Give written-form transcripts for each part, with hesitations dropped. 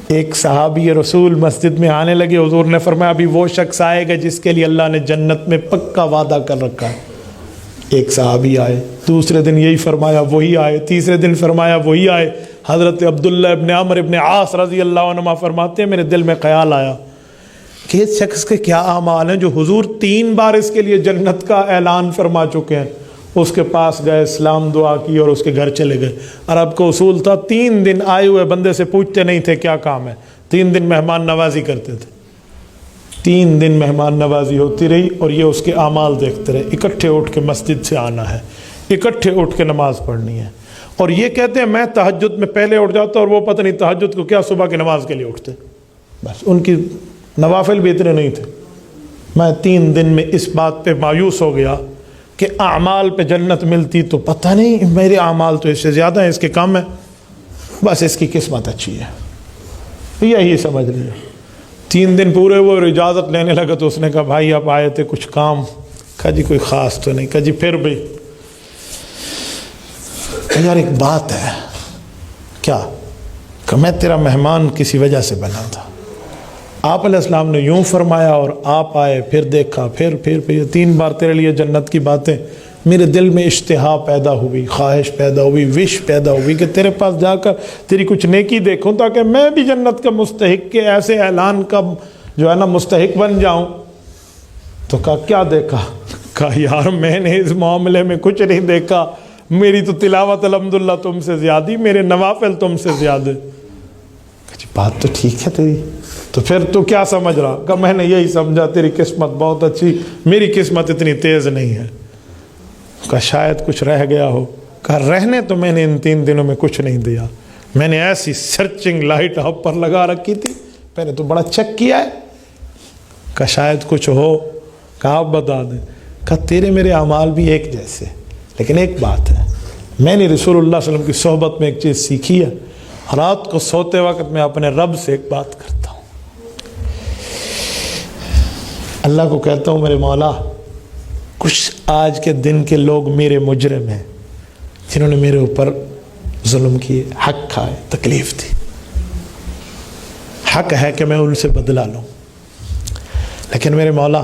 ایک صحابی رسول مسجد میں آنے لگے، حضور نے فرمایا ابھی وہ شخص آئے گا جس کے لیے اللہ نے جنت میں پکا وعدہ کر رکھا ہے۔ ایک صحابی آئے، دوسرے دن یہی فرمایا وہی آئے، تیسرے دن فرمایا وہی آئے۔ حضرت عبداللہ ابن عمرو ابن عاص رضی اللہ عنہ فرماتے ہیں میرے دل میں خیال آیا کہ اس شخص کے کیا اعمال ہیں جو حضور 3 بار اس کے لیے جنت کا اعلان فرما چکے ہیں۔ اس کے پاس گئے، اسلام دعا کی اور اس کے گھر چلے گئے۔ عرب کا اصول تھا 3 دن آئے ہوئے بندے سے پوچھتے نہیں تھے کیا کام ہے، 3 دن مہمان نوازی کرتے تھے۔ 3 دن مہمان نوازی ہوتی رہی اور یہ اس کے اعمال دیکھتے رہے۔ اکٹھے اٹھ کے مسجد سے آنا ہے، اکٹھے اٹھ کے نماز پڑھنی ہے، اور یہ کہتے ہیں میں تہجد میں پہلے اٹھ جاتا اور وہ پتہ نہیں تہجد کو کیا صبح کی نماز کے لیے اٹھتے۔ بس ان کی نوافل بھی اتنے نہیں تھے۔ میں 3 دن میں اس بات پہ مایوس ہو گیا کہ اعمال پہ جنت ملتی تو پتہ نہیں، میرے اعمال تو اس سے زیادہ ہیں، اس کے کم ہیں، بس اس کی قسمت اچھی ہے، یہی سمجھ لیا۔ 3 دن پورے وہ اجازت لینے لگا تو اس نے کہا بھائی آپ آئے تھے کچھ کام؟ کہا جی کوئی خاص تو نہیں۔ کہا جی پھر بھی؟ کہا یار ایک بات ہے۔ کیا؟ کہ میں تیرا مہمان کسی وجہ سے بنا تھا، آپ علیہ السلام نے یوں فرمایا اور آپ آئے، پھر دیکھا، پھر 3 بار تیرے لیے جنت کی باتیں، میرے دل میں اشتہا پیدا ہوئی، خواہش پیدا ہوئی، وش پیدا ہوئی کہ تیرے پاس جا کر تیری کچھ نیکی دیکھوں تاکہ میں بھی جنت کا مستحق کے ایسے اعلان کا جو ہے نا مستحق بن جاؤں۔ تو کہا کیا دیکھا؟ کہا یار میں نے اس معاملے میں کچھ نہیں دیکھا، میری تو تلاوت الحمدللہ تم سے زیادہ، میرے نوافل تم سے زیادہ۔ جی بات تو ٹھیک ہے تیری، تو پھر تو کیا سمجھ رہا؟ کہ میں نے یہی سمجھا تیری قسمت بہت اچھی، میری قسمت اتنی تیز نہیں ہے۔ کہ شاید کچھ رہ گیا ہو۔ کہا رہنے تو میں نے ان 3 دنوں میں کچھ نہیں دیا، میں نے ایسی سرچنگ لائٹ آپ پر لگا رکھی تھی، میں نے تو بڑا چیک کیا ہے۔ کہ شاید کچھ ہو۔ کہا آپ بتا دیں۔ کہا تیرے میرے اعمال بھی ایک جیسے، لیکن ایک بات ہے، میں نے رسول اللہ صلی اللہ علیہ وسلم کی صحبت میں ایک چیز سیکھی ہے، رات کو سوتے وقت میں اپنے رب سے ایک بات کرتا ہوں، اللہ کو کہتا ہوں میرے مولا کچھ آج کے دن کے لوگ میرے مجرم ہیں جنہوں نے میرے اوپر ظلم کیے، حق کھائے، تکلیف دی، حق ہے کہ میں ان سے بدلہ لوں، لیکن میرے مولا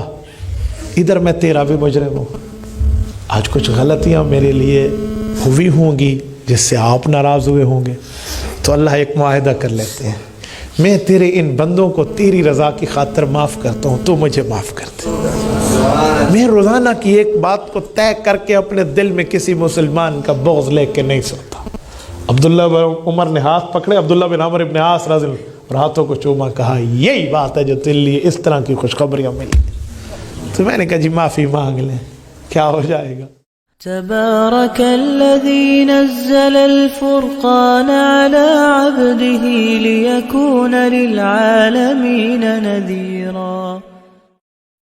ادھر میں تیرا بھی مجرم ہوں، آج کچھ غلطیاں میرے لیے ہوئی ہوں گی جس سے آپ ناراض ہوئے ہوں گے، تو اللہ ایک معاہدہ کر لیتے ہیں، میں تیرے ان بندوں کو تیری رضا کی خاطر معاف کرتا ہوں، تو مجھے معاف کر دے۔ میں روزانہ کی ایک بات کو طے کر کے اپنے دل میں کسی مسلمان کا بغض لے کے نہیں سوتا۔ عبداللہ بن عمر نے ہاتھ پکڑے، عبداللہ بن عمرو ابن عاص رضی اللہ عنہ، اور ہاتھوں کو چوما، کہا یہی بات ہے جو تیرے لیے اس طرح کی خوشخبریاں ملی۔ تو میں نے کہا جی معافی مانگ لیں، کیا ہو جائے گا۔ تبارك الذي نزل الفرقان على عبده ليكون للعالمين نذيرا